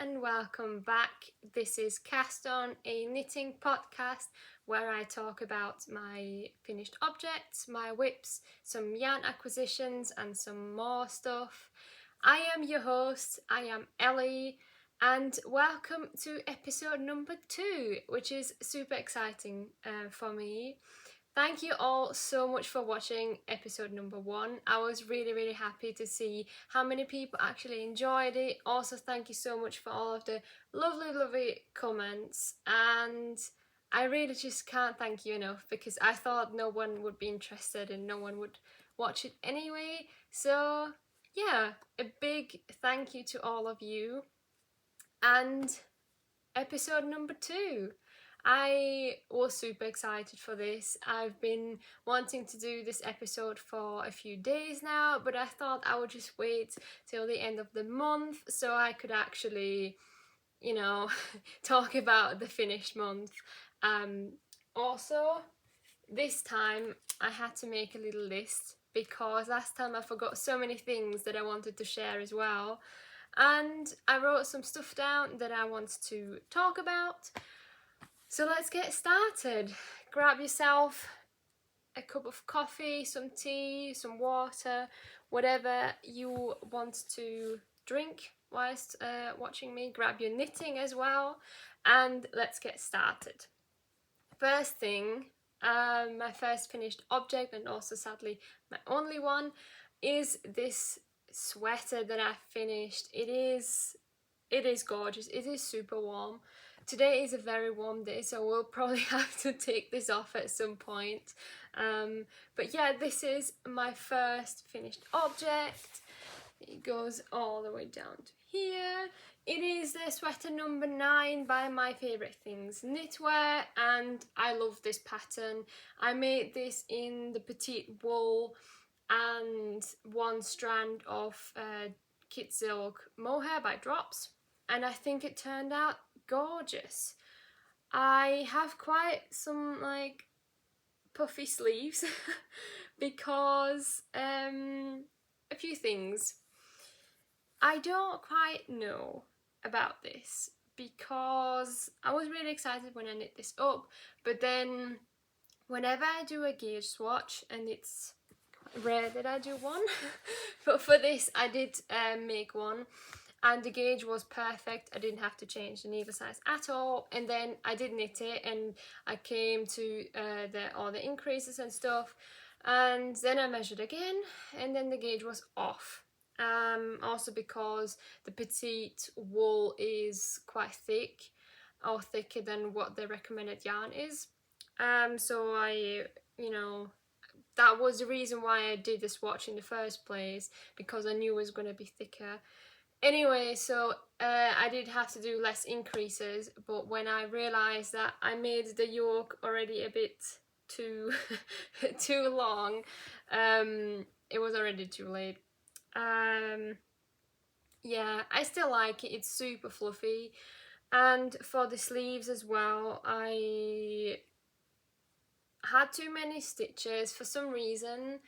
and welcome back. This is Cast On, a knitting podcast where I talk about my finished objects, my whips, some yarn acquisitions and some more stuff. I am your host, I am Ellie, and welcome to episode number 2, which is super exciting for me. Thank you all so much for watching episode number 1. I was really happy to see how many people actually enjoyed it. Also, thank you so much for all of the lovely comments, and I really just can't thank you enough because I thought no one would be interested and no one would watch it anyway. So yeah, a big thank you to all of you. And episode number 2. I was super excited for this. I've been wanting to do this episode for a few days now, but I thought I would just wait till the end of the month so I could actually, talk about the finished month. Also, this time I had to make a little list because last time I forgot so many things that I wanted to share as well. And I wrote some stuff down that I want to talk about. So let's get started. Grab yourself a cup of coffee, some tea, some water, whatever you want to drink whilst watching me. Grab your knitting as well, and let's get started. First thing, my first finished object, and also sadly my only one, is this sweater that I finished. It is gorgeous. It is super warm. Today is a very warm day, so we'll probably have to take this off at some point. But yeah, this is my first finished object. It goes all the way down to here. It is the sweater number 9 by My Favourite Things Knitwear, and I love this pattern. I made this in the Petite wool and one strand of kit silk mohair by Drops, and I think it turned out gorgeous. I have quite some like puffy sleeves because a few things. I don't quite know about this because I was really excited when I knit this up, but then whenever I do a gauge swatch, and it's rare that I do one, but for this I did make one, and the gauge was perfect. I didn't have to change the needle size at all, and then I did knit it and I came to all the increases and stuff, and then I measured again and then the gauge was off. Also because the Petite wool is quite thick, or thicker than what the recommended yarn is, so I, that was the reason why I did the swatch in the first place, because I knew it was going to be thicker. Anyway, so I did have to do less increases, but when I realised that I made the yoke already a bit too too long, it was already too late. Yeah, I still like it. It's super fluffy. And for the sleeves as well, I had too many stitches for some reason.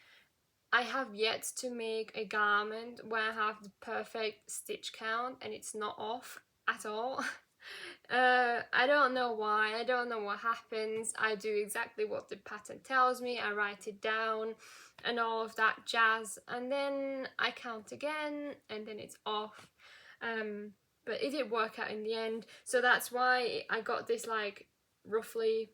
I have yet to make a garment where I have the perfect stitch count and it's not off at all. I don't know why, I don't know what happens. I do exactly what the pattern tells me, I write it down and all of that jazz, and then I count again and then it's off. But it did work out in the end, so that's why I got this like roughly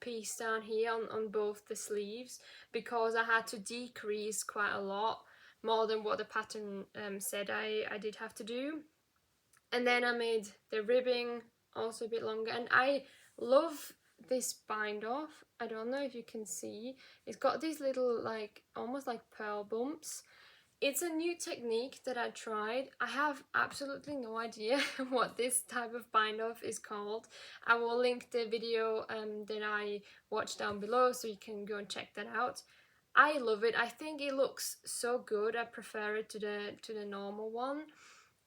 piece down here on both the sleeves, because I had to decrease quite a lot more than what the pattern said I did have to do. And then I made the ribbing also a bit longer, and I love this bind off. I don't know if you can see, it's got these little like almost like pearl bumps. It's a new technique that I tried. I have absolutely no idea what this type of bind off is called. I will link the video that I watched down below so you can go and check that out. I love it. I think it looks so good. I prefer it to the normal one,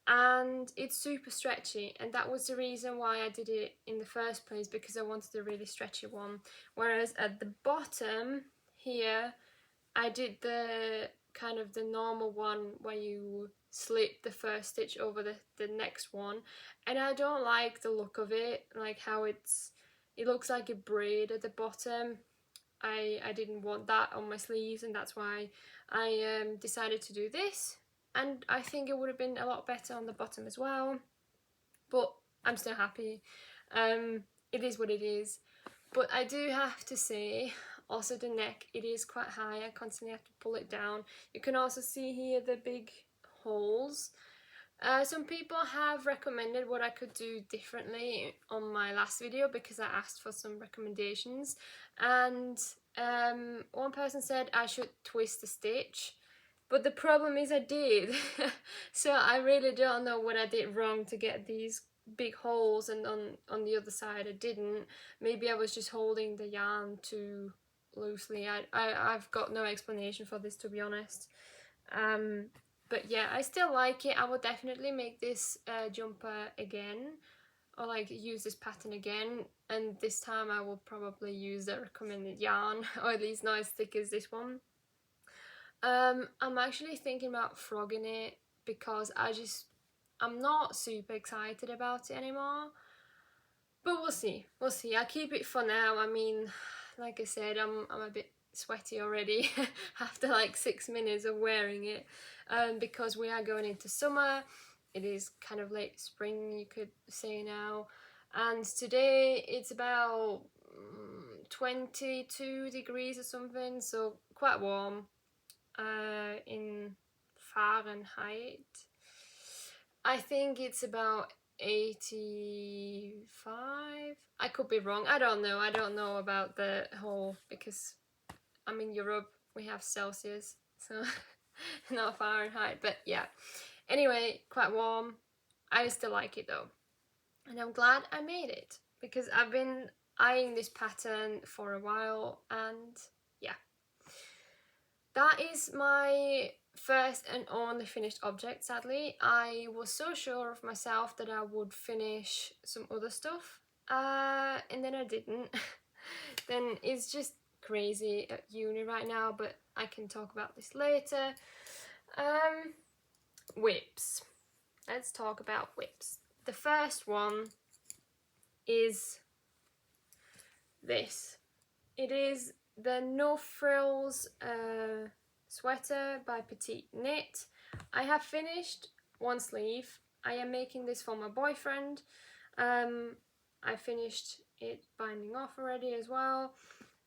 and it's super stretchy, and that was the reason why I did it in the first place, because I wanted a really stretchy one. Whereas at the bottom here I did the kind of the normal one where you slip the first stitch over the next one, and I don't like the look of it, like how it looks like a braid at the bottom. I didn't want that on my sleeves, and that's why I decided to do this, and I think it would have been a lot better on the bottom as well, but I'm still happy. It is what it is. But I do have to say, also the neck, it is quite high. I constantly have to pull it down. You can also see here the big holes. Some people have recommended what I could do differently on my last video, because I asked for some recommendations, and one person said I should twist the stitch, but the problem is I did. So I really don't know what I did wrong to get these big holes, and on the other side I didn't. Maybe I was just holding the yarn too loosely. I've got no explanation for this, to be honest. But yeah, I still like it. I will definitely make this jumper again, or like use this pattern again, and this time I will probably use the recommended yarn, or at least not as thick as this one. I'm actually thinking about frogging it, because I'm not super excited about it anymore, but we'll see. I'll keep it for now. I mean, like I said, I'm a bit sweaty already after like 6 minutes of wearing it, because we are going into summer. It is kind of late spring, you could say now, and today it's about 22 degrees or something, so quite warm. In Fahrenheit, I think it's about 85. I could be wrong. I don't know about the whole, because I'm in Europe, we have Celsius, so not Fahrenheit, but yeah. Anyway, quite warm. I still like it though, and I'm glad I made it, because I've been eyeing this pattern for a while, and yeah. That is my first and only finished object, sadly. I was so sure of myself that I would finish some other stuff, and then I didn't. Then it's just crazy at uni right now, but I can talk about this later. Whips. Let's talk about whips. The first one is this. It is the No Frills sweater by Petite Knit. I have finished one sleeve. I am making this for my boyfriend. I finished it binding off already as well,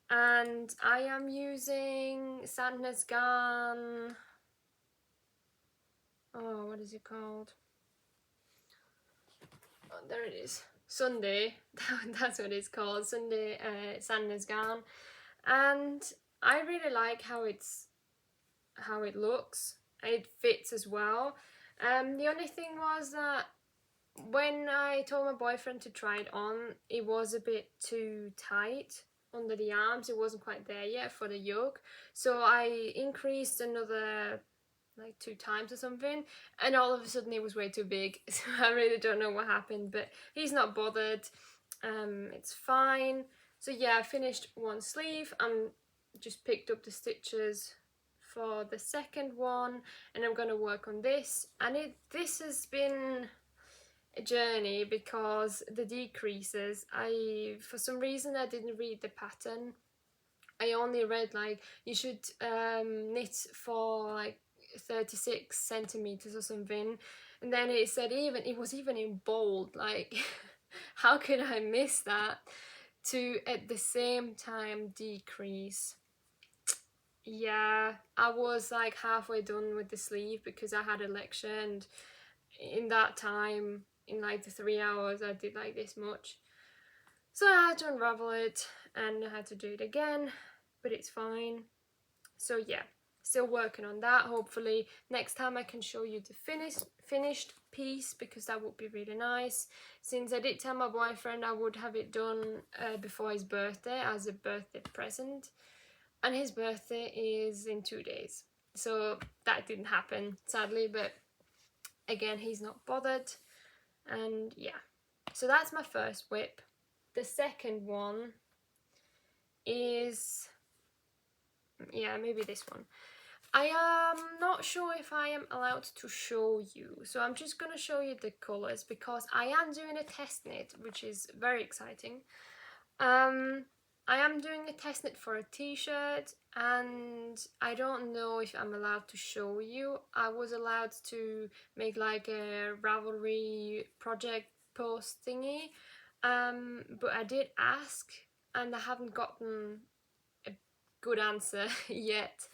and I am using Sandnes Garn. Oh, what is it called? Oh, there it is. Sunday. That's what it's called. Sunday Sandnes Garn. And I really like how it looks. It fits as well. The only thing was that when I told my boyfriend to try it on, it was a bit too tight under the arms. It wasn't quite there yet for the yoke, so I increased another like 2 times or something, and all of a sudden it was way too big. So I really don't know what happened, but he's not bothered. It's fine. So yeah, I finished one sleeve. I'm just picked up the stitches for the second one, and I'm gonna work on this. And this has been a journey, because the decreases, for some reason I didn't read the pattern. I only read like you should knit for like 36 centimeters or something, and then it said it was even in bold. Like how could I miss that? To at the same time decrease. Yeah, I was like halfway done with the sleeve because I had a lecture, and in that time, in like the 3 hours, I did like this much. So I had to unravel it, and I had to do it again, but it's fine. So yeah, still working on that. Hopefully next time I can show you the finished piece, because that would be really nice. Since I did tell my boyfriend I would have it done before his birthday as a birthday present, and his birthday is in 2 days, so that didn't happen, sadly. But again, he's not bothered, and yeah. So that's my first whip. The second one is, yeah, maybe this one. I am not sure if I am allowed to show you, so I'm just gonna show you the colours because I am doing a test knit, which is very exciting. I am doing a test knit for a t-shirt, and I don't know if I'm allowed to show you. I was allowed to make like a Ravelry project post thingy, but I did ask and I haven't gotten a good answer yet,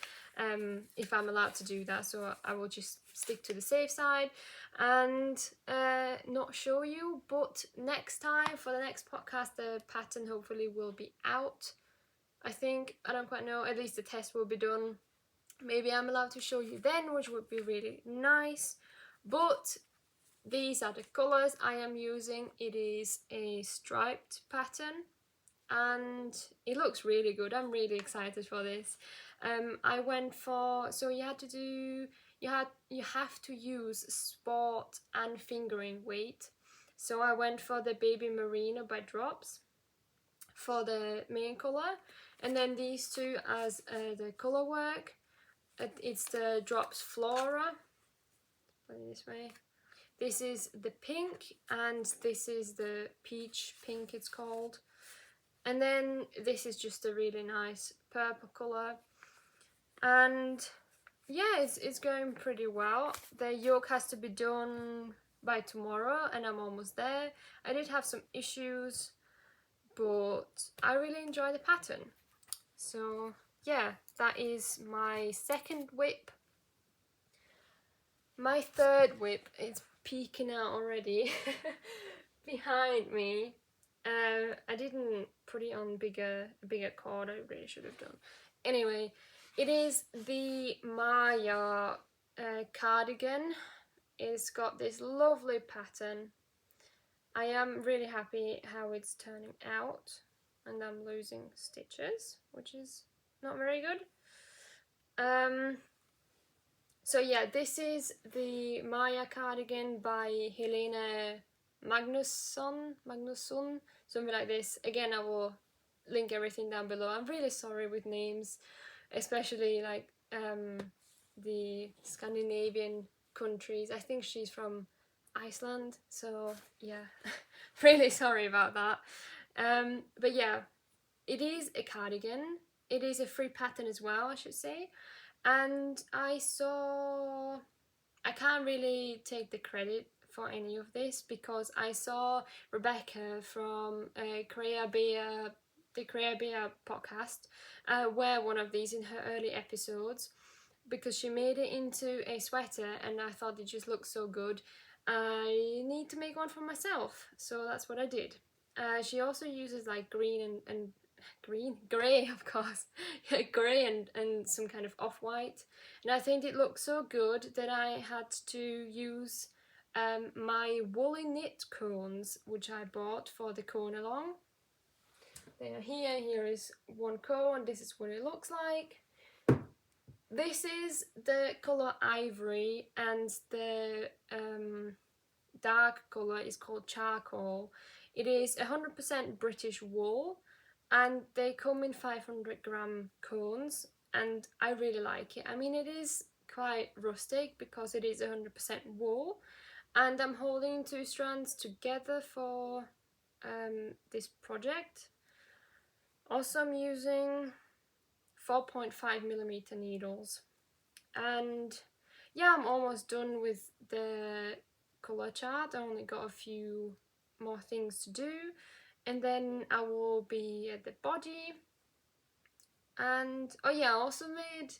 if I'm allowed to do that, so I will just stick to the safe side and not show you. But next time, for the next podcast, the pattern hopefully will be out, I think. I don't quite know, at least the test will be done. Maybe I'm allowed to show you then, which would be really nice. But these are the colours I am using. It is a striped pattern and it looks really good. I'm really excited for this. I went for, so you have to use sport and fingering weight. So I went for the baby Merino by Drops for the main colour, and then these two as the colour work. It's the Drops Flora. Put it this way. This is the pink and this is the peach pink, it's called. And then this is just a really nice purple colour. And yeah, it's going pretty well. The yoke has to be done by tomorrow and I'm almost there. I did have some issues, but I really enjoy the pattern. So yeah, that is my second whip. My third whip is peeking out already behind me. I didn't put it on a bigger cord. I really should have done. Anyway, it is the Maja cardigan. It's got this lovely pattern. I am really happy how it's turning out, and I'm losing stitches, which is not very good. So yeah, this is the Maja cardigan by Hélène Magnússon, something like this. Again, I will link everything down below. I'm really sorry with names, especially like the Scandinavian countries. I think she's from Iceland, so yeah, really sorry about that. But yeah, it is a cardigan. It is a free pattern as well, I should say. And I can't really take the credit for any of this because I saw Rebecca from Creabea, the Creabea podcast, wear one of these in her early episodes because she made it into a sweater and I thought it just looked so good. I need to make one for myself, so that's what I did. She also uses like green and grey, of course, grey and some kind of off-white, and I think it looked so good that I had to use my Woolyknit cones, which I bought for the cone along. They are here. Here is one cone. This is what it looks like. This is the colour Ivory, and the dark colour is called Charcole. It is 100% British wool, and they come in 500-gram cones, and I really like it. I mean, it is quite rustic because it is 100% wool, and I'm holding two strands together for this project. Also, I'm using 4.5mm needles, and yeah, I'm almost done with the colour chart. I only got a few more things to do, and then I will be at the body. And oh yeah, I also made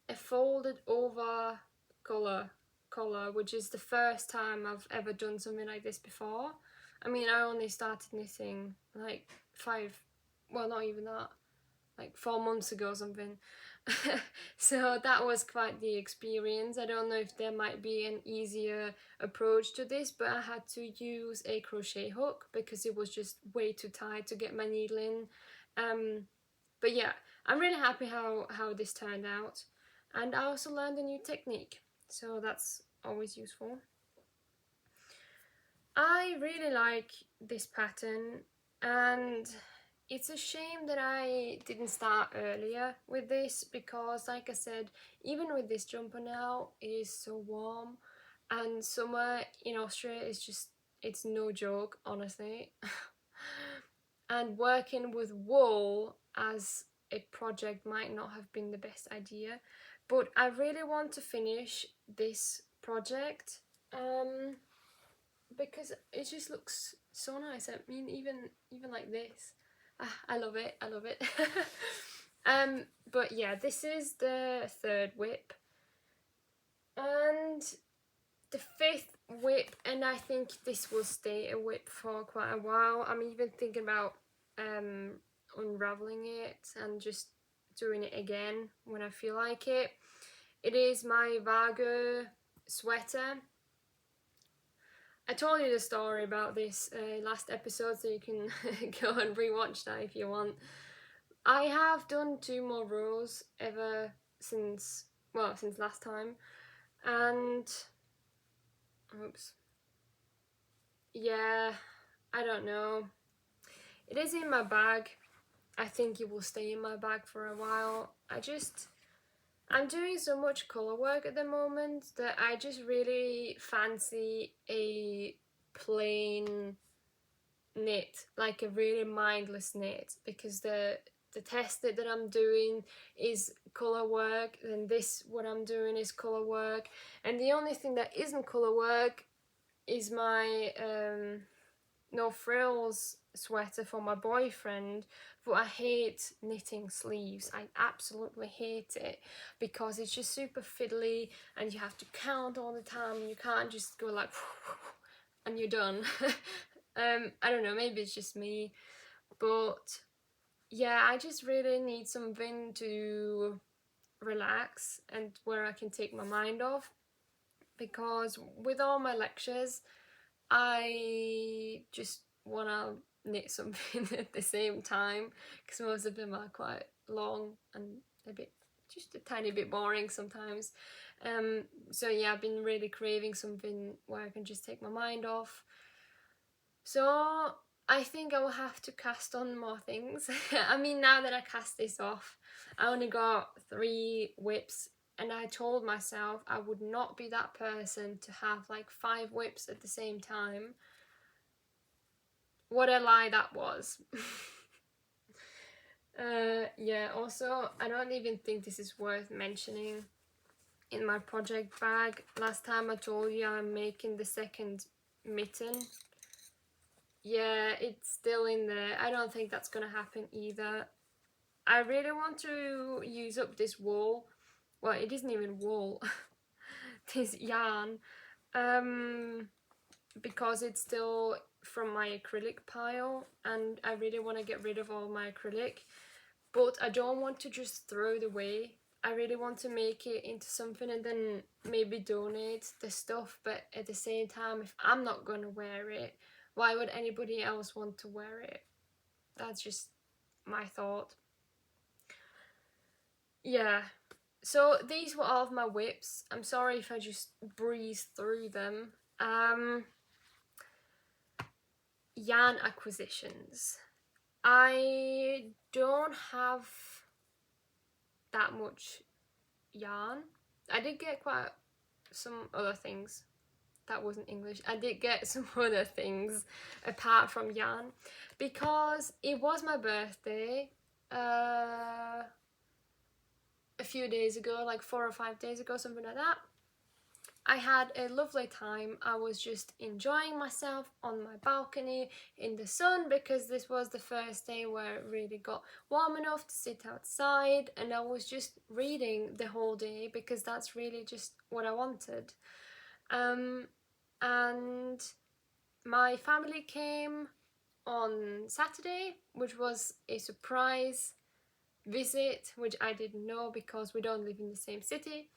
a folded over collar, which is the first time I've ever done something like this before. I mean, I only started knitting like not even that, like 4 months ago or something. So that was quite the experience. I don't know if there might be an easier approach to this, but I had to use a crochet hook because it was just way too tight to get my needle in. But yeah, I'm really happy how this turned out, and I also learned a new technique, so that's always useful. I really like this pattern, and it's a shame that I didn't start earlier with this, because like I said, even with this jumper now, it is so warm, and summer in Austria is just, it's no joke, honestly. And working with wool as a project might not have been the best idea, but I really want to finish this project because it just looks so nice. I mean, even like this, I love it. I love it. But yeah, this is the third whip, and the fifth whip, and I think this will stay a whip for quite a while. I'm even thinking about unraveling it and just doing it again when I feel like it. It is my Vargö sweater. I told you the story about this last episode, so you can go and rewatch that if you want. I have done 2 more rows ever since, well, since last time, and oops, yeah, I don't know. It is in my bag. I think it will stay in my bag for a while. I'm doing so much colour work at the moment that I just really fancy a plain knit, like a really mindless knit, because the test that I'm doing is colour work, and this, what I'm doing, is colour work, and the only thing that isn't colour work is my no frills sweater for my boyfriend. But I hate knitting sleeves. I absolutely hate it, because it's just super fiddly and you have to count all the time. You can't just go like and you're done. I don't know, maybe it's just me, but yeah, I just really need something to relax and where I can take my mind off, because with all my lectures I just want to knit something at the same time, because most of them are quite long and just a tiny bit boring sometimes. So yeah, I've been really craving something where I can just take my mind off. So I think I will have to cast on more things. I mean, now that I cast this off, I only got 3 whips, and I told myself I would not be that person to have like 5 whips at the same time. What a lie that was. Yeah, also, I don't even think this is worth mentioning. In my project bag, last time I told you I'm making the second mitten. Yeah, it's still in there. I don't think that's gonna happen either. I really want to use up this wool. Well, it isn't even wool. This yarn. Because it's still from my acrylic pile, and I really want to get rid of all my acrylic. But I don't want to just throw it away. I really want to make it into something and then maybe donate the stuff. But at the same time, if I'm not going to wear it, why would anybody else want to wear it? That's just my thought. Yeah, so these were all of my whips. I'm sorry if I just breezed through them. Yarn acquisitions. I don't have that much yarn. I did get quite some other things. That wasn't English. I did get some other things apart from yarn, because it was my birthday a few days ago, like 4 or 5 days ago, something like that. I had a lovely time. I was just enjoying myself on my balcony in the sun, because this was the first day where it really got warm enough to sit outside, and I was just reading the whole day, because that's really just what I wanted. And my family came on Saturday, which was a surprise visit, which I didn't know because we don't live in the same city.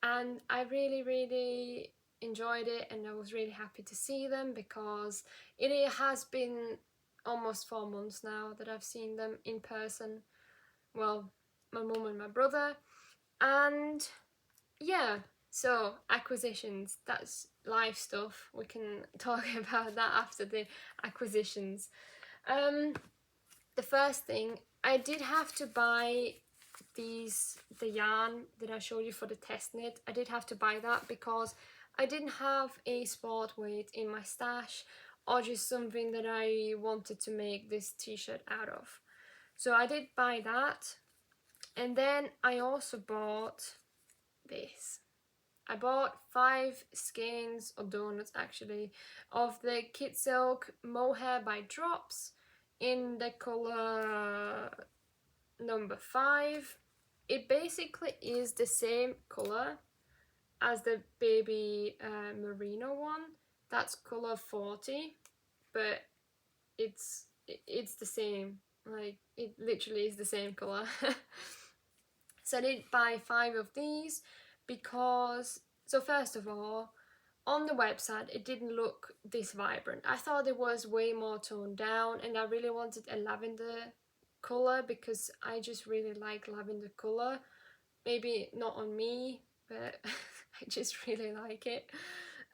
And I really enjoyed it, and I was really happy to see them, because it has been almost 4 months now that I've seen them in person. Well, my mum and my brother. And yeah, so acquisitions, that's live stuff. We can talk about that after the acquisitions. the first thing, I did have to buy the yarn that I showed you for the test knit. I did have to buy that because I didn't have a sport weight in my stash, or just something that I wanted to make this t-shirt out of. So I did buy that, and then I also bought this. I bought 5 skeins or donuts actually of the Kit Silk Mohair by Drops in the colour number 5. It basically is the same colour as the baby Merino one. That's colour 40, but it's the same. Like, it literally is the same colour. So I did buy 5 of these because, so first of all, on the website it didn't look this vibrant. I thought it was way more toned down, and I really wanted a lavender colour because I just really like lavender colour. Maybe not on me, but I just really like it.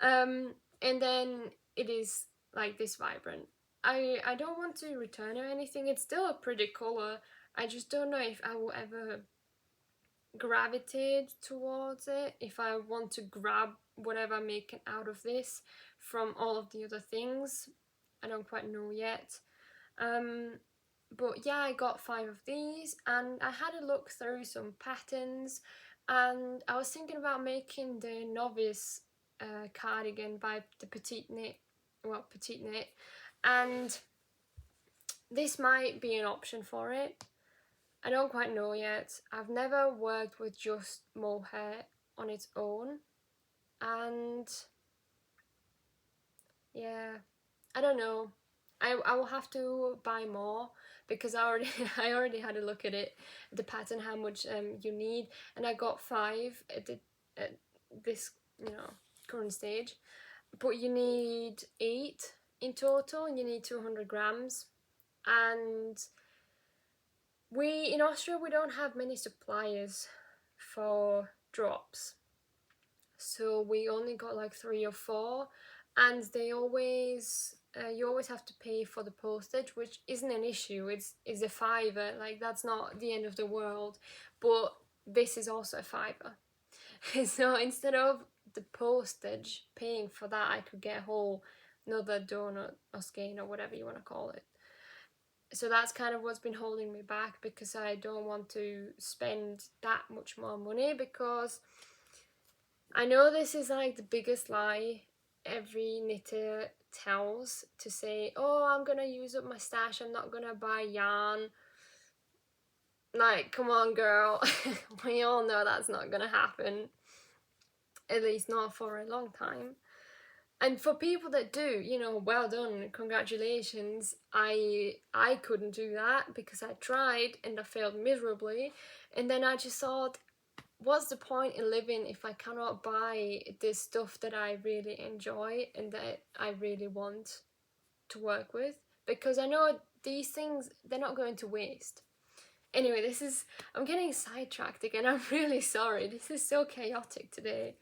And then it is like this vibrant. I don't want to return or anything. It's still a pretty colour. I just don't know if I will ever gravitate towards it, if I want to grab whatever I'm making out of this from all of the other things. I don't quite know yet. But yeah, I got 5 of these, and I had a look through some patterns, and I was thinking about making the novice cardigan by the Petite, and this might be an option for it. I don't quite know yet. I've never worked with just mohair on its own, and yeah, I don't know. I will have to buy more because I already had a look at it, the pattern, how much you need, and I got 5 at this current stage, but you need 8 in total, and you need 200 grams, and in Austria we don't have many suppliers for drops, so we only got like 3 or 4, and they always you always have to pay for the postage, which isn't an issue. It's a £5, like that's not the end of the world, but this is also a £5. So instead of the postage, paying for that, I could get a whole another donut or skein or whatever you want to call it. So that's kind of what's been holding me back, because I don't want to spend that much more money, because I know this is like the biggest lie every knitter tells, to say, oh, I'm gonna use up my stash, I'm not gonna buy yarn. Like, come on girl, we all know that's not gonna happen, at least not for a long time. And for people that do, well done, congratulations. I couldn't do that because I tried and I failed miserably, and then I just thought, what's the point in living if I cannot buy this stuff that I really enjoy and that I really want to work with? Because I know these things, they're not going to waste. Anyway, I'm getting sidetracked again. I'm really sorry. This is so chaotic today.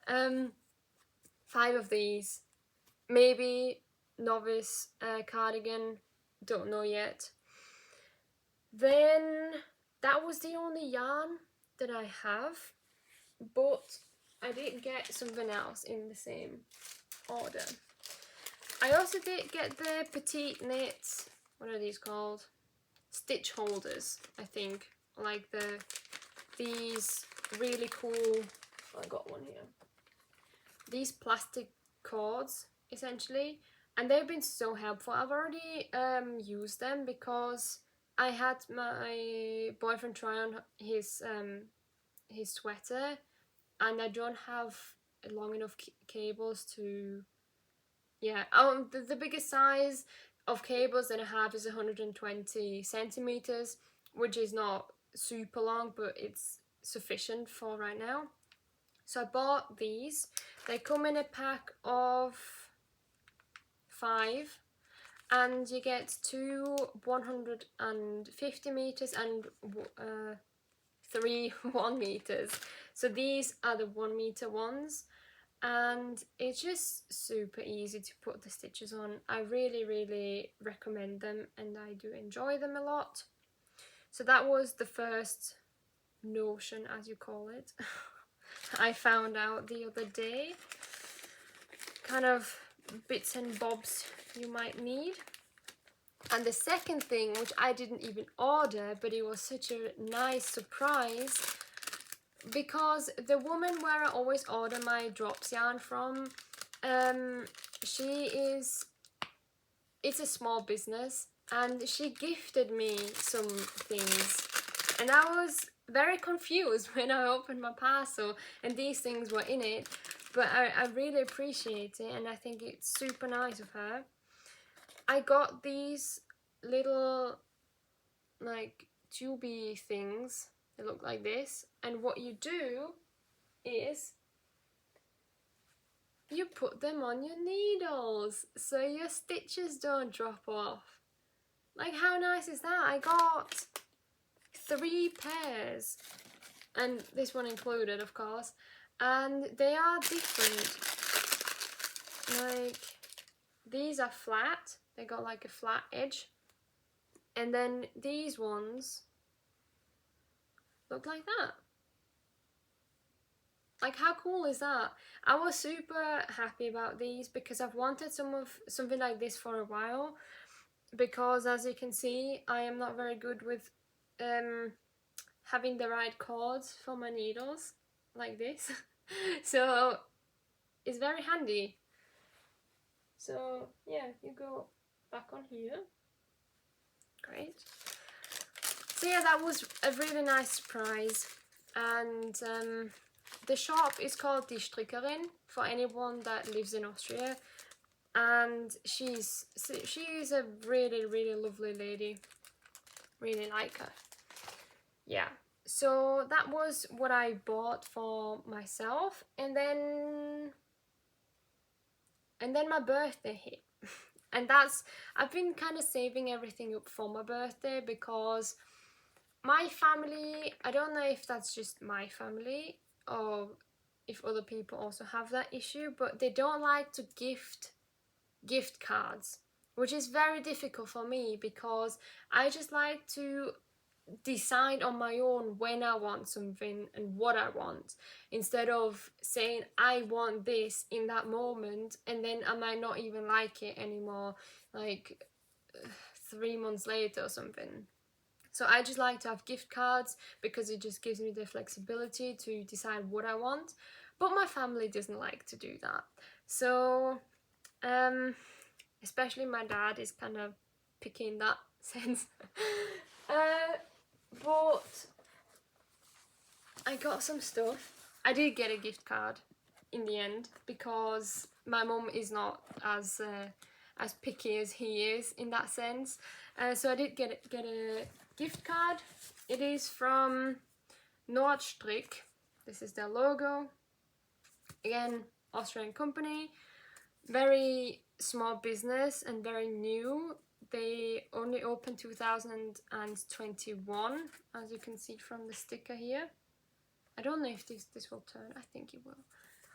5 of these. Maybe novice cardigan. Don't know yet. Then that was the only yarn that I have, but I did get something else in the same order. I also did get the Petite knit, what are these called? Stitch holders, I think. Like these really cool, I got one here. These plastic cords, essentially, and they've been so helpful. I've already used them because I had my boyfriend try on his sweater, and I don't have long enough cables to, the biggest size of cables that I have is 120 centimeters, which is not super long, but it's sufficient for right now. So I bought these. They come in a pack of 5, and you get 2 150 meters and 3 1 meters. So these are the 1 meter ones, and it's just super easy to put the stitches on. I really recommend them, and I do enjoy them a lot. So that was the first notion, as you call it, I found out the other day. Kind of bits and bobs you might need. And the second thing, which I didn't even order, but it was such a nice surprise, because the woman where I always order my drops yarn from, it's a small business, and she gifted me some things, and I was very confused when I opened my parcel and these things were in it, but I really appreciate it, and I think it's super nice of her. I got these little like tubey things. They look like this, and what you do is you put them on your needles so your stitches don't drop off. Like, how nice is that? I got 3 pairs, and this one included, of course, and they are different. Like, these are flat, they got like a flat edge, and then these ones look like that. Like, how cool is that? I was super happy about these because I've wanted something like this for a while, because as you can see, I am not very good with having the right cords for my needles like this. So it's very handy. So yeah, you go back on here. Great. So yeah, that was a really nice surprise, and the shop is called Die Strickerin for anyone that lives in Austria, and she's a really lovely lady. Really like her. Yeah. So that was what I bought for myself, and then my birthday hit. And I've been kind of saving everything up for my birthday, because my family, I don't know if that's just my family or if other people also have that issue, but they don't like to gift cards, which is very difficult for me, because I just like to decide on my own when I want something and what I want, instead of saying I want this in that moment and then I might not even like it anymore, like 3 months later or something. So I just like to have gift cards because it just gives me the flexibility to decide what I want, but my family doesn't like to do that. So especially my dad is kind of picky in that sense. But I got some stuff. I did get a gift card in the end, because my mum is not as picky as he is in that sense. So I did get a gift card. It is from Nordstrick. This is their logo. Again, Austrian company. Very small business and very new. They only opened 2021, as you can see from the sticker here. I don't know if this will turn. I think it will.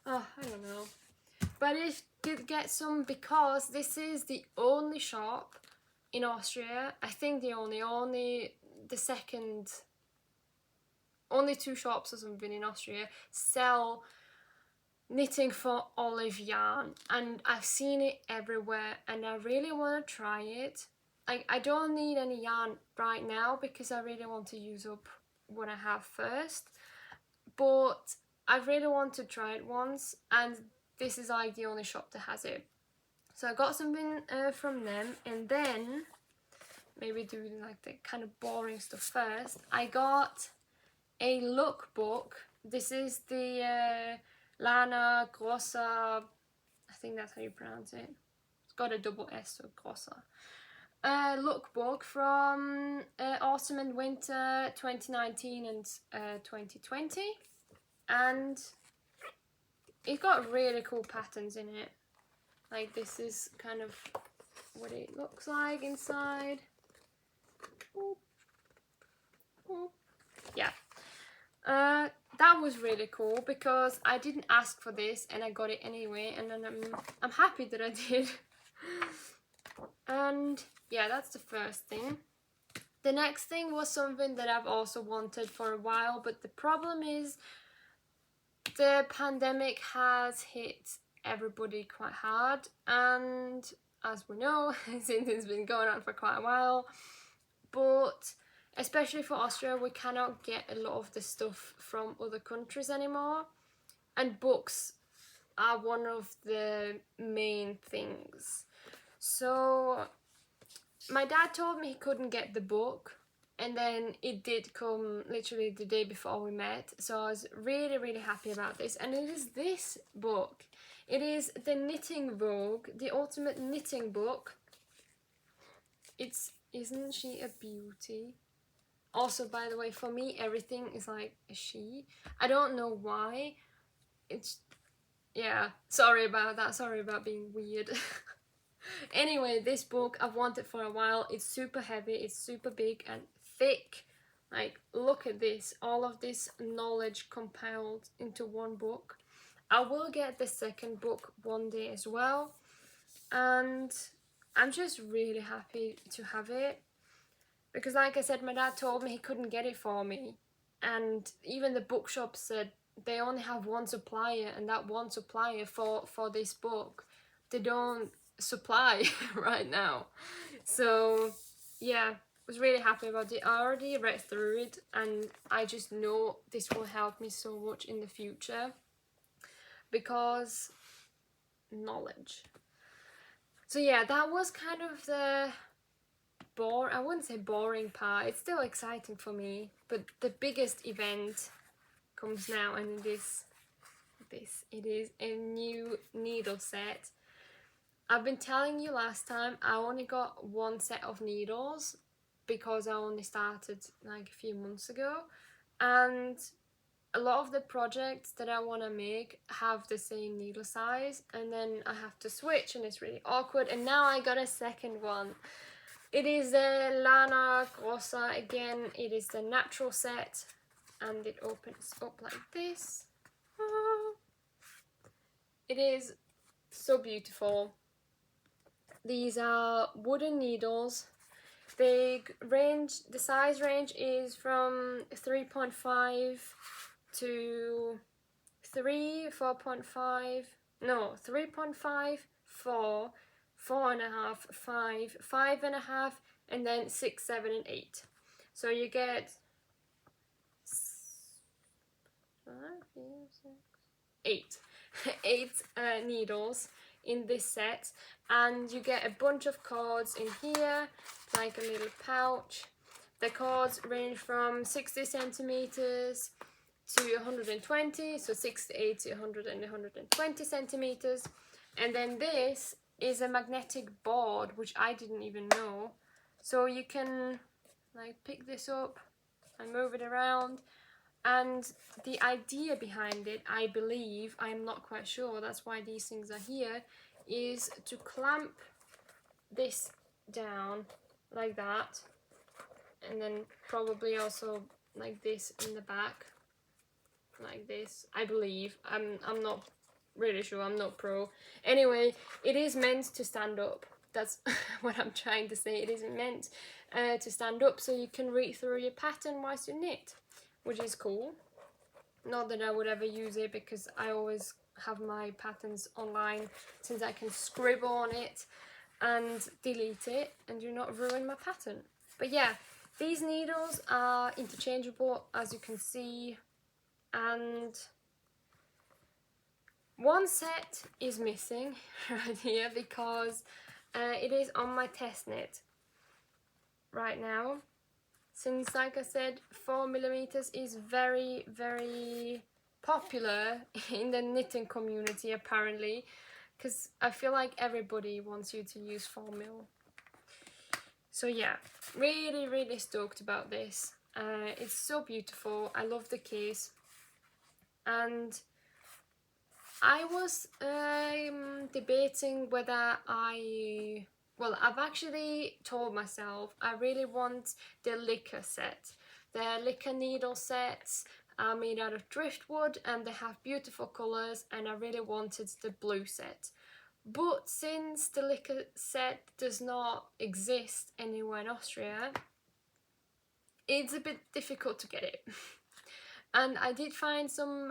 Oh, I don't know. But I did get some, because this is the only shop in Austria. I think only 2 shops or something in Austria sell knitting for olive yarn, and I've seen it everywhere, and I really want to try it. I don't need any yarn right now because I really want to use up what I have first, but I really want to try it once, and this is like the only shop that has it. So I got something from them, and then maybe do like the kind of boring stuff first. I got a lookbook. This is the Lana Grossa, I think that's how you pronounce it. It's got a double S, so Grossa. Lookbook from autumn and winter 2019 and 2020, and it got really cool patterns in it. Like, this is kind of what it looks like inside. Ooh. Ooh. Yeah. that was really cool because I didn't ask for this and I got it anyway, and then I'm happy that I did. And yeah, that's the first thing. The next thing was something that I've also wanted for a while, but the problem is the pandemic has hit everybody quite hard, and as we know, since it's been going on for quite a while, but especially for Austria, we cannot get a lot of the stuff from other countries anymore, and books are one of the main things. So my dad told me he couldn't get the book, and then it did come literally the day before we met, so I was really happy about this. And it is this book. It is the Knitting Vogue, the ultimate knitting book. Isn't she a beauty? Also, by the way, for me everything is like a she. I don't know why. It's, yeah, sorry about that, sorry about being weird. Anyway, this book I've wanted for a while. It's super heavy, it's super big and thick. Like, look at this, all of this knowledge compiled into one book. I will get the second book one day as well, and I'm just really happy to have it, because like I said, my dad told me he couldn't get it for me, and even the bookshop said they only have one supplier, and that one supplier for this book, they don't supply right now. So yeah, was really happy about it. I already read through it, and I just know this will help me so much in the future, because knowledge. So yeah, that was kind of the I wouldn't say boring part, it's still exciting for me, but the biggest event comes now, and it is a new needle set. I've been telling you last time I only got one set of needles because I only started like a few months ago, and a lot of the projects that I want to make have the same needle size, and then I have to switch and it's really awkward, and now I got a second one. It is a Lana Grossa again. It is the natural set, and it opens up like this. It is so beautiful. These are wooden needles. The size range is from 3.5 to 3, 4.5, no, 3.5, 4, 4.5, 5, 5.5, and then 6, 7, and 8. So you get 8 needles in this set, and you get a bunch of cords in here, like a little pouch. The cords range from 60 centimeters to 120, so 60, 80, 100 and 120 centimeters. And then this is a magnetic board, which I didn't even know. So you can like pick this up and move it around. And the idea behind it, I believe, I'm not quite sure, that's why these things are here, is to clamp this down like that, and then probably also like this in the back, like this, I believe. I'm not really sure, I'm not pro. Anyway, it is meant to stand up. That's what I'm trying to say. It is meant to stand up so you can read through your pattern whilst you knit, which is cool. Not that I would ever use it, because I always have my patterns online, since I can scribble on it and delete it and do not ruin my pattern. But yeah, these needles are interchangeable, as you can see, and one set is missing right here because it is on my test knit right now. Since, like I said, 4mm is very popular in the knitting community apparently, because I feel like everybody wants you to use 4mm. So yeah, really stoked about this. It's so beautiful. I love the case, and I was debating whether I've actually told myself I really want the Licker set. The Licker needle sets are made out of driftwood and they have beautiful colours, and I really wanted the blue set. But since the liquor set does not exist anywhere in Austria, it's a bit difficult to get it. And I did find some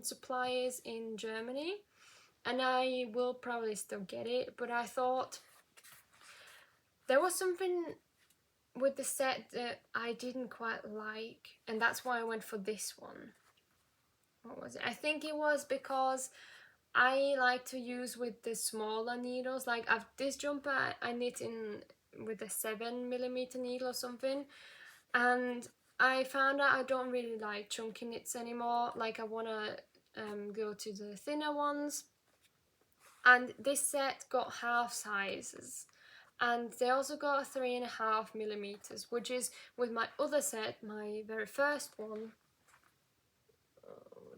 suppliers in Germany, and I will probably still get it, but I thought there was something with the set that I didn't quite like, and that's why I went for this one. What was it? I think it was because I like to use with the smaller needles. Like this jumper I knit in with a 7mm needle or something, and I found out I don't really like chunky knits anymore. Like I want to go to the thinner ones, and this set got half sizes, and they also got 3.5mm, which is with my other set, my very first one.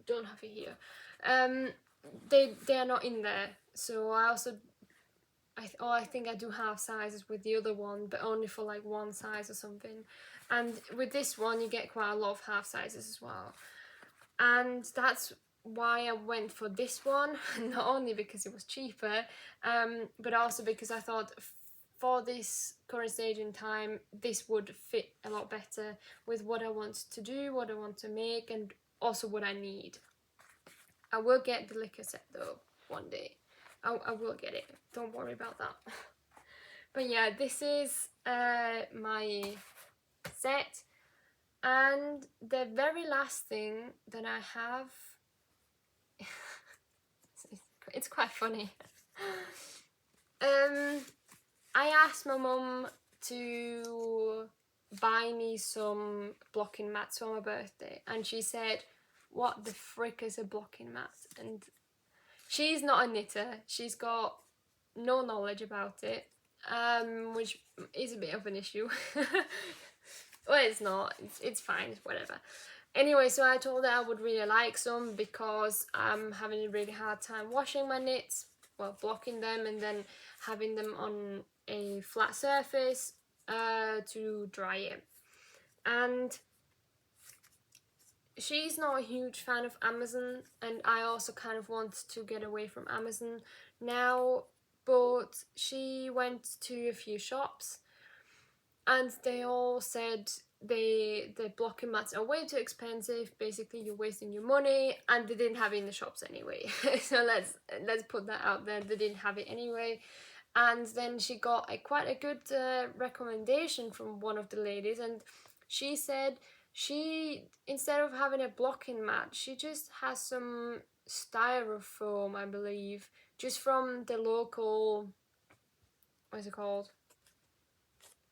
Don't have it here. They are not in there, so I think I do half sizes with the other one, but only for like one size or something. And with this one you get quite a lot of half sizes as well, and that's why I went for this one. Not only because it was cheaper, but also because I thought for this current stage in time this would fit a lot better with what I want to do, what I want to make, and also what I need. I will get the liquor set though one day. I will get it, don't worry about that. But yeah, this is my set, and the very last thing that I have it's quite funny. I asked my mum to buy me some blocking mats for my birthday, and she said, what the frick is a blocking mat? And she's not a knitter, she's got no knowledge about it, which is a bit of an issue. Well, it's not, it's fine, it's whatever. Anyway, so I told her I would really like some because I'm having a really hard time washing my knits, well, blocking them and then having them on a flat surface to dry it. And she's not a huge fan of Amazon, and I also kind of want to get away from Amazon now, but she went to a few shops and they all said the blocking mats are way too expensive, basically you're wasting your money, and they didn't have it in the shops anyway. So let's put that out there, they didn't have it anyway. And then she got quite a good recommendation from one of the ladies, and she said she, instead of having a blocking mat, she just has some styrofoam, I believe, just from the local, what is it called?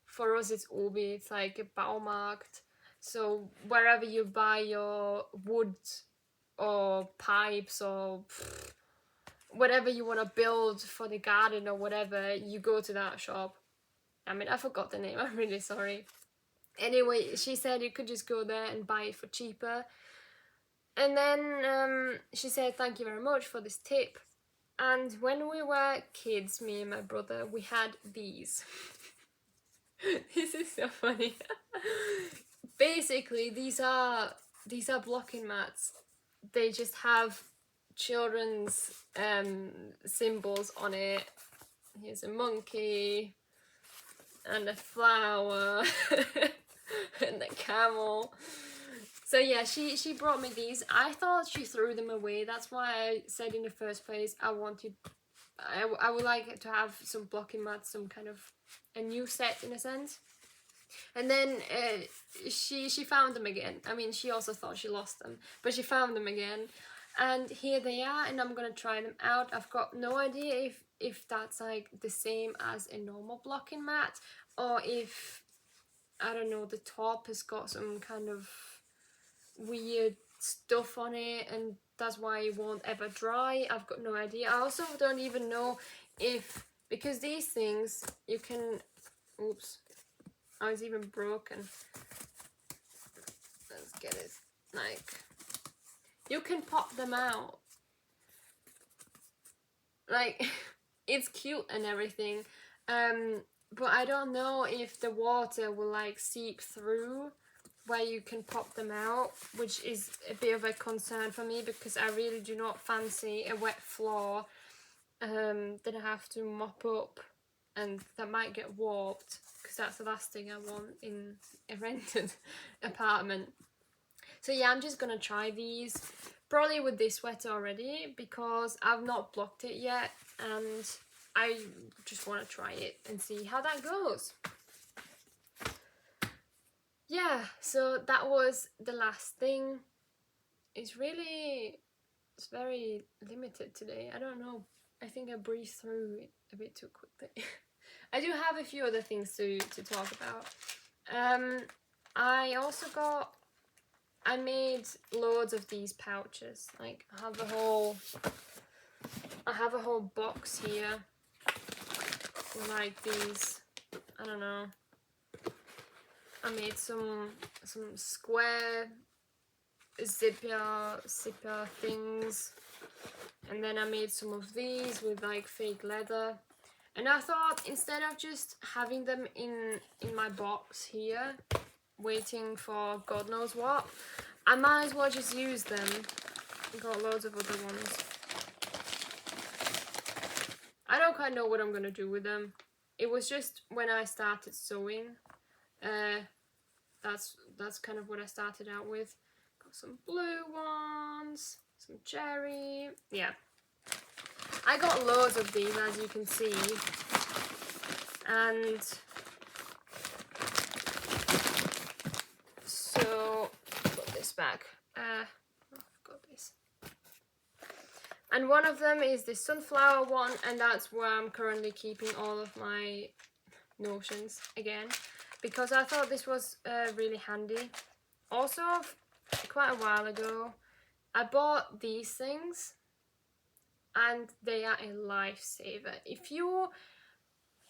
For us it's Obi, it's like a Baumarkt. So wherever you buy your wood or pipes or whatever you want to build for the garden or whatever, you go to that shop. I mean, I forgot the name, I'm really sorry. Anyway, she said you could just go there and buy it for cheaper. And then she said thank you very much for this tip. And when we were kids, me and my brother, we had these. This is so funny. Basically, these are blocking mats. They just have children's symbols on it. Here's a monkey and a flower and a camel. So yeah, she brought me these. I thought she threw them away. That's why I said in the first place I would like to have some blocking mats, some kind of a new set in a sense. And then she found them again. I mean, she also thought she lost them, but she found them again, and here they are, and I'm gonna try them out. I've got no idea if that's like the same as a normal blocking mat, or if, I don't know, the top has got some kind of weird stuff on it and that's why it won't ever dry. I've got no idea. I also don't even know if, because these things you can, oops, I was even broken. Let's get it, like, you can pop them out. Like, it's cute and everything, but I don't know if the water will like seep through where you can pop them out, which is a bit of a concern for me because I really do not fancy a wet floor that I have to mop up and that might get warped, because that's the last thing I want in a rented apartment. So yeah, I'm just gonna try these, probably with this sweater already, because I've not blocked it yet and I just want to try it and see how that goes. Yeah, so that was the last thing. It's very limited today. I don't know. I think I breezed through it a bit too quickly. I do have a few other things to talk about. I made loads of these pouches. Like I have a whole box here. Like these, I don't know. I made some square zipper things, and then I made some of these with like fake leather. And I thought, instead of just having them in my box here, waiting for God knows what, I might as well just use them. I've got loads of other ones. I don't quite know what I'm gonna do with them. It was just when I started sewing. That's kind of what I started out with. Got some blue ones, some cherry. Yeah. I got loads of these, as you can see. And so put this back. I've got this. And one of them is the sunflower one, and that's where I'm currently keeping all of my notions again, because I thought this was really handy. Also, quite a while ago, I bought these things, and they are a lifesaver. If you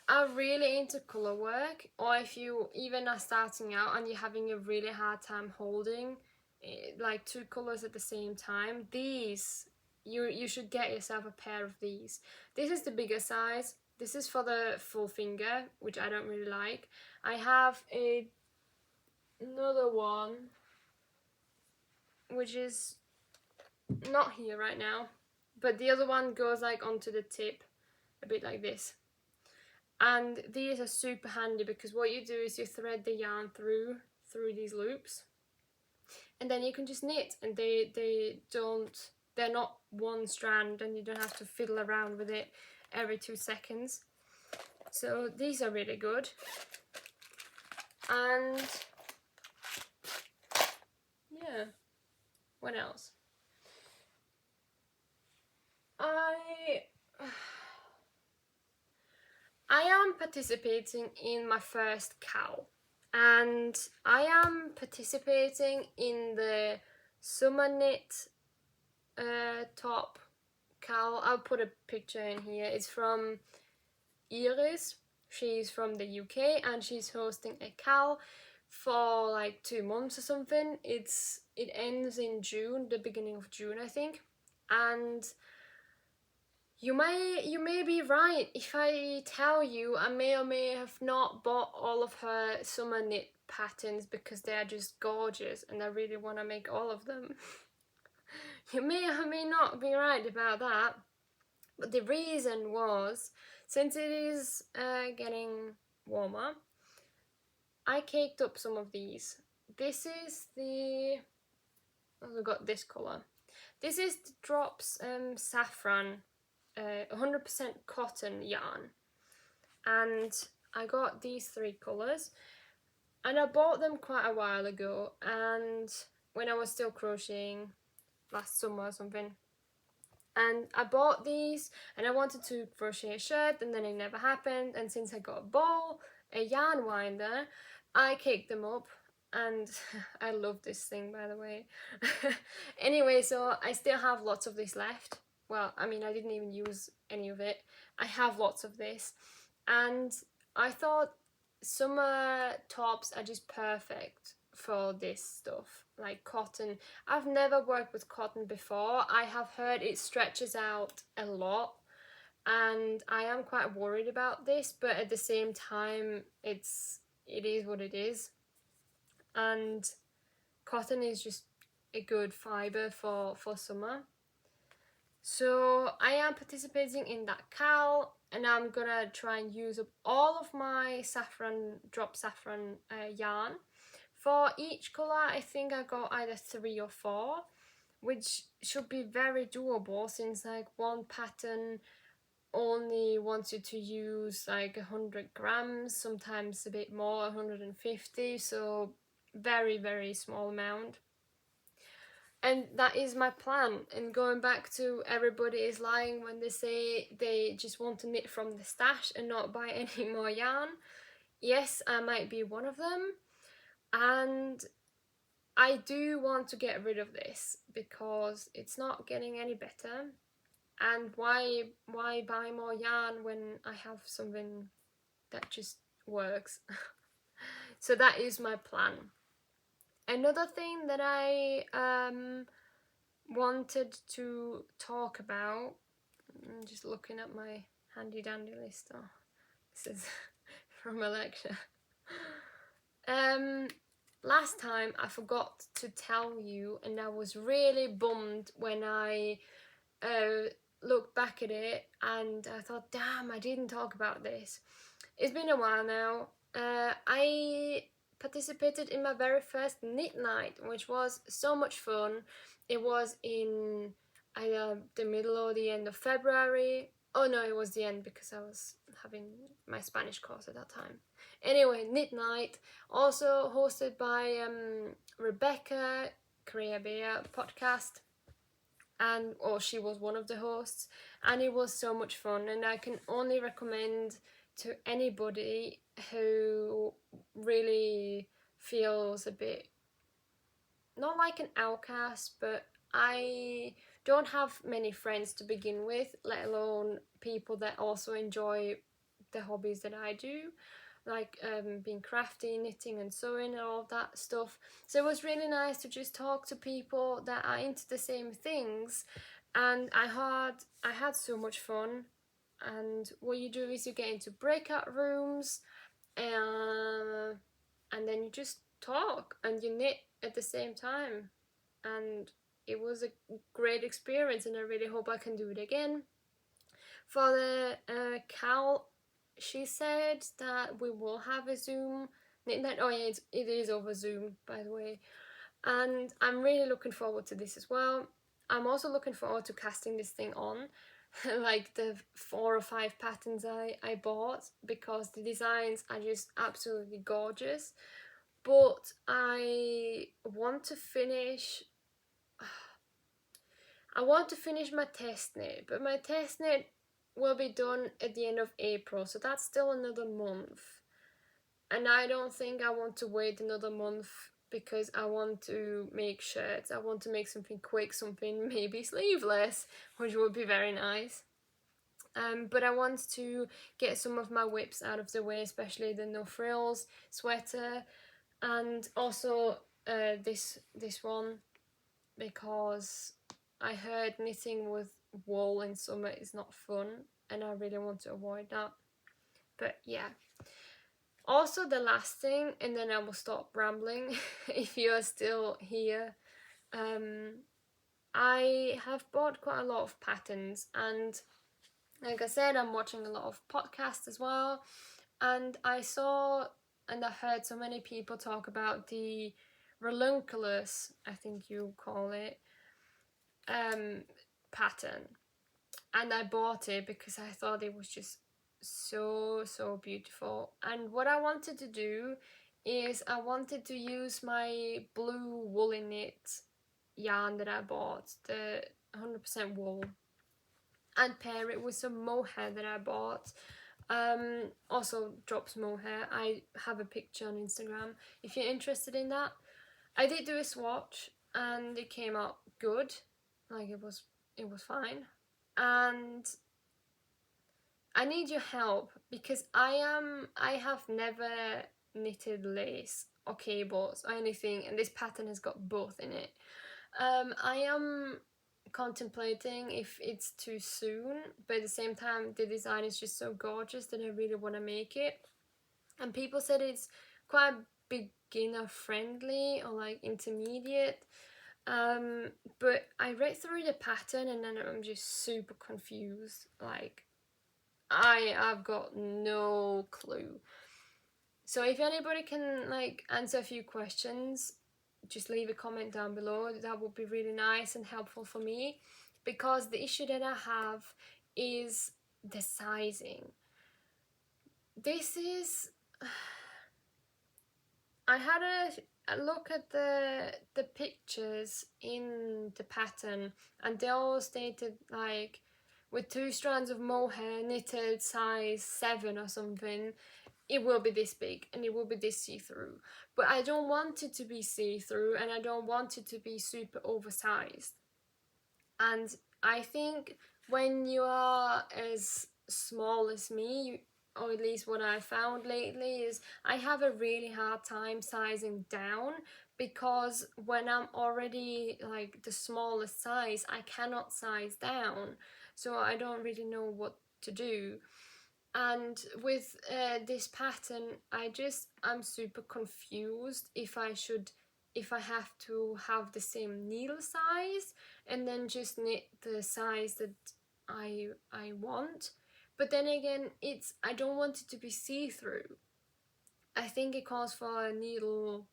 are really into colour work, or if you even are starting out and you're having a really hard time holding like two colours at the same time, these, you should get yourself a pair of these. This is the bigger size. This is for the full finger, which I don't really like. I have another one, which is not here right now, but the other one goes like onto the tip, a bit like this. And these are super handy because what you do is you thread the yarn through these loops, and then you can just knit, and they're not one strand, and you don't have to fiddle around with it every 2 seconds. So these are really good. And yeah, what else? I am participating in my first cowl, and I am participating in the summer knit top cowl. I'll put a picture in here. It's from Iris. She's from the UK and she's hosting a cowl for like 2 months or something. It ends in June, the beginning of June, I think. And you may be right if I tell you I may or may have not bought all of her summer knit patterns because they are just gorgeous and I really want to make all of them. You may or may not be right about that, but the reason was, since it is getting warmer, I caked up some of these. This is I've got this colour. This is the Drops Saffron 100% cotton yarn, and I got these 3 colours, and I bought them quite a while ago, and when I was still crocheting last summer or something, and I bought these and I wanted to crochet a shirt, and then it never happened, and since I got a yarn winder, I caked them up, and I love this thing, by the way. Anyway, so I still have lots of this left. Well, I mean, I didn't even use any of it. I have lots of this, and I thought summer tops are just perfect for this stuff, like cotton. I've never worked with cotton before. I have heard it stretches out a lot, and I am quite worried about this, but at the same time, it is what it is. And cotton is just a good fibre for summer. So I am participating in that cal, and I'm gonna try and use up all of my saffron, drop saffron yarn. For each colour, I think I got either 3 or 4, which should be very doable, since like one pattern only wants you to use like 100 grams, sometimes a bit more, 150, so very, very small amount. And that is my plan. And going back to everybody is lying when they say they just want to knit from the stash and not buy any more yarn. Yes, I might be one of them. And I do want to get rid of this because it's not getting any better. And why buy more yarn when I have something that just works? So that is my plan. Another thing that I wanted to talk about, I'm just looking at my handy dandy list. Oh, this is from a lecture. Last time I forgot to tell you, and I was really bummed when I looked back at it, and I thought, damn, I didn't talk about this. It's been a while now. I participated in my very first knit night, which was so much fun. It was in either the middle or the end of February. Oh no, it was the end because I was having my Spanish course at that time. Anyway, knit night, also hosted by Rebecca, Creabea podcast, and she was one of the hosts, and it was so much fun, and I can only recommend to anybody who really feels a bit, not like an outcast, but I don't have many friends to begin with, let alone people that also enjoy the hobbies that I do, like being crafty, knitting and sewing and all of that stuff. So it was really nice to just talk to people that are into the same things, and I had so much fun. And what you do is you get into breakout rooms, and then you just talk and you knit at the same time, and it was a great experience, and I really hope I can do it again. For the cal, she said that we will have a Zoom knit night. Oh yeah, it is over Zoom, by the way, and I'm really looking forward to this as well. I'm also looking forward to casting this thing on, like the 4 or 5 patterns I bought, because the designs are just absolutely gorgeous. But I want to finish my test knit, but my test knit will be done at the end of April, so that's still another month, and I don't think I want to wait another month because I want to make shirts. I want to make something quick, something maybe sleeveless, which would be very nice. But I want to get some of my whips out of the way, especially the no frills sweater, and also this one, because I heard knitting with wool in summer is not fun, and I really want to avoid that. But yeah. Also, the last thing, and then I will stop rambling if you are still here. I have bought quite a lot of patterns, and like I said, I'm watching a lot of podcasts as well, and I saw and I heard so many people talk about the ranunculus, I think you call it, pattern, and I bought it because I thought it was just so beautiful. And what I wanted to do is I wanted to use my blue Woolyknit yarn that I bought, the 100% wool, and pair it with some mohair that I bought. Also drops mohair. I have a picture on Instagram if you're interested in that. I did do a swatch and it came out good, like it was fine. And I need your help because I have never knitted lace or cables or anything, and this pattern has got both in it. I am contemplating if it's too soon, but at the same time the design is just so gorgeous that I really want to make it. And people said it's quite beginner friendly or like intermediate. But I read through the pattern and then I'm just super confused. Like, I've got no clue. So if anybody can like answer a few questions, just leave a comment down below. That would be really nice and helpful for me, because the issue that I have is the sizing. This is I had a look at the pictures in the pattern, and they all stated like with 2 strands of mohair knitted size 7 or something, it will be this big and it will be this see-through. But I don't want it to be see-through, and I don't want it to be super oversized. And I think when you are as small as me, or at least what I found lately, is I have a really hard time sizing down, because when I'm already like the smallest size, I cannot size down, so I don't really know what to do. And with this pattern, I'm super confused if I have to have the same needle size and then just knit the size that I want. But then again, I don't want it to be see-through. I think it calls for a needle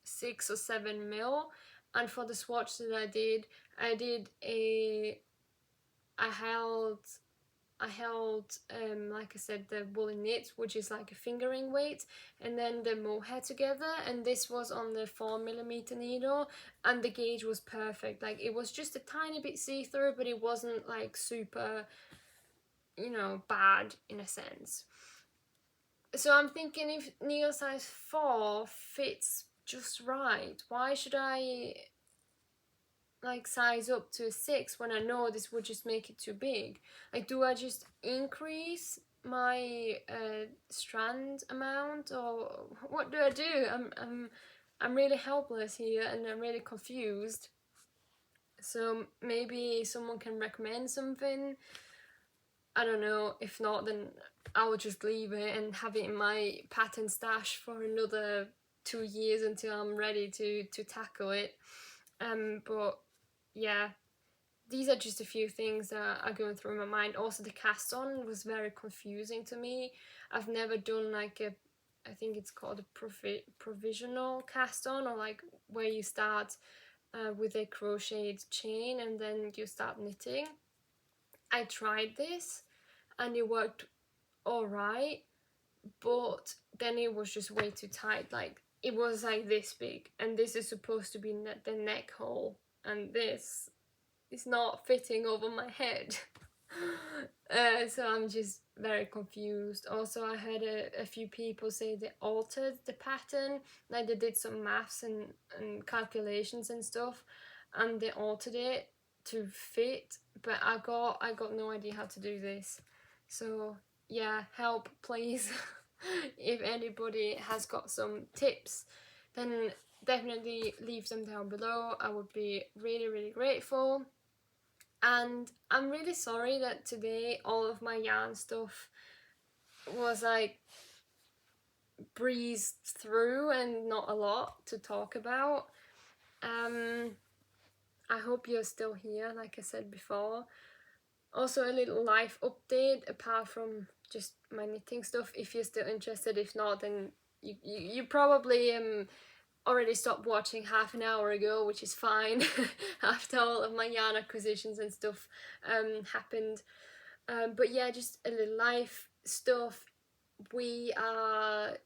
6 or 7 mil, and for the swatch that I did I held like I said, the Woolyknit, which is like a fingering weight, and then the mohair together, and this was on the 4mm needle, and the gauge was perfect. Like, it was just a tiny bit see-through, but it wasn't like super, you know, bad in a sense. So I'm thinking, if needle size 4 fits just right, why should I like size up to a 6 when I know this would just make it too big? Like, do I just increase my strand amount, or what do I do? I'm really helpless here, and I'm really confused. So maybe someone can recommend something. I don't know. If not, then I will just leave it and have it in my pattern stash for another 2 years until I'm ready to tackle it. But yeah, these are just a few things that are going through my mind. Also, the cast on was very confusing to me. I've never done like I think it's called a provisional cast on, or like where you start with a crocheted chain and then you start knitting. I tried this and it worked alright, but then it was just way too tight. Like, it was like this big, and this is supposed to be the neck hole, and this is not fitting over my head. So I'm just very confused. Also, I heard a few people say they altered the pattern, like they did some maths and calculations and stuff, and they altered it to fit, but I got no idea how to do this. So yeah, help please. If anybody has got some tips, then definitely leave them down below. I would be really, really grateful. And I'm really sorry that today all of my yarn stuff was like breezed through and not a lot to talk about. I hope you're still here, like I said before. Also, a little life update apart from just my knitting stuff, if you're still interested. If not, then you probably already stopped watching half an hour ago, which is fine. After all of my yarn acquisitions and stuff happened. But yeah, just a little life stuff. We are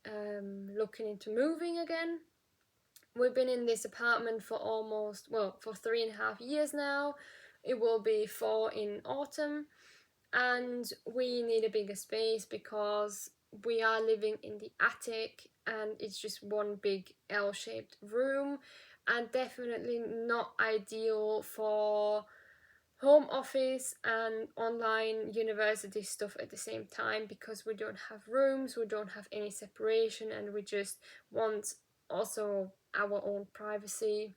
looking into moving again. We've been in this apartment for for 3.5 years now. It will be 4 in autumn, and we need a bigger space because we are living in the attic and it's just one big L-shaped room, and definitely not ideal for home office and online university stuff at the same time, because we don't have rooms, we don't have any separation, and we just want also our own privacy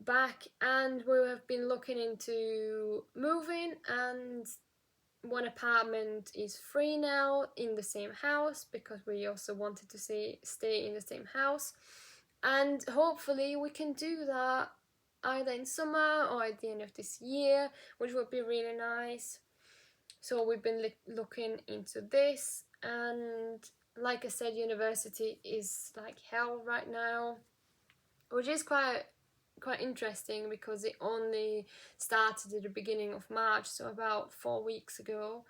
back. And we have been looking into moving, and one apartment is free now in the same house, because we also wanted to stay in the same house, and hopefully we can do that either in summer or at the end of this year, which would be really nice. So we've been looking into this, and like I said, university is like hell right now, which is quite interesting because it only started at the beginning of March, so about 4 weeks ago,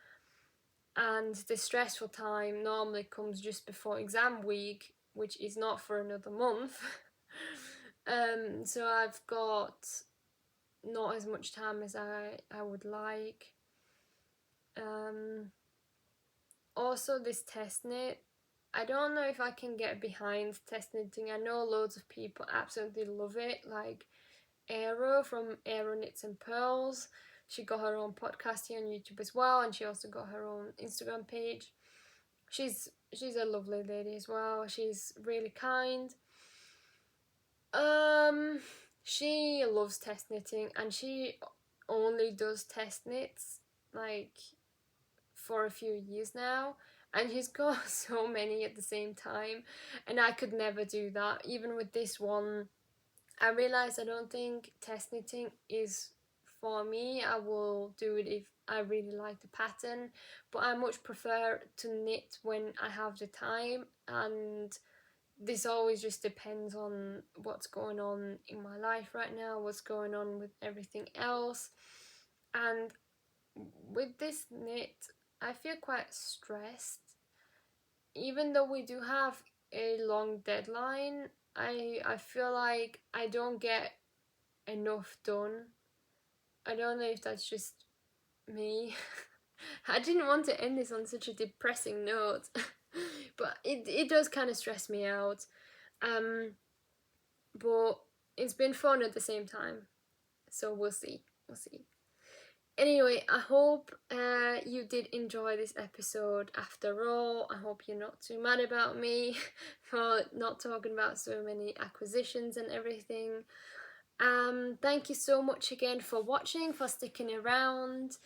and the stressful time normally comes just before exam week, which is not for another month. So I've got not as much time as I would like. Also, this test knit, I don't know if I can get behind test knitting. I know loads of people absolutely love it, like Aero from Aero Knits and Pearls. She got her own podcast here on YouTube as well, and she also got her own Instagram page. She's a lovely lady as well. She's really kind. She loves test knitting, and she only does test knits like for a few years now, and she's got so many at the same time, and I could never do that. Even with this one, I realised I don't think test knitting is for me. I will do it if I really like the pattern, but I much prefer to knit when I have the time, and this always just depends on what's going on in my life right now, what's going on with everything else. And with this knit, I feel quite stressed. Even though we do have a long deadline, I feel like I don't get enough done. I don't know if that's just me. I didn't want to end this on such a depressing note, but it does kind of stress me out. But it's been fun at the same time, so we'll see. Anyway, I hope you did enjoy this episode after all. I hope you're not too mad about me for not talking about so many acquisitions and everything. Thank you so much again for watching, for sticking around.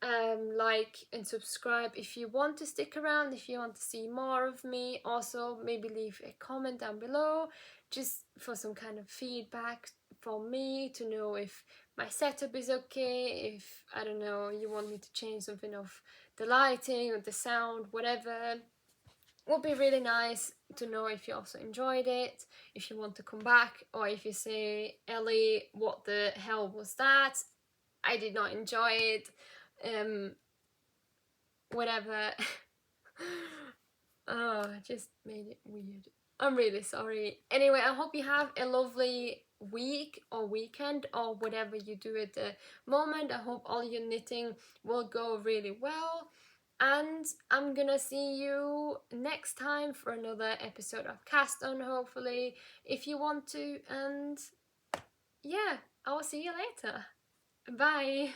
Like and subscribe if you want to stick around, if you want to see more of me. Also, maybe leave a comment down below just for some kind of feedback for me, to know if my setup is okay, if, I don't know, you want me to change something of the lighting or the sound, whatever. Would be really nice to know if you also enjoyed it, if you want to come back, or if you say, Ellie, what the hell was that? I did not enjoy it. Whatever. Oh, I just made it weird. I'm really sorry. Anyway, I hope you have a lovely week or weekend or whatever you do at the moment. I hope all your knitting will go really well. And I'm gonna see you next time for another episode of Cast On, hopefully, if you want to. And yeah, I will see you later. Bye.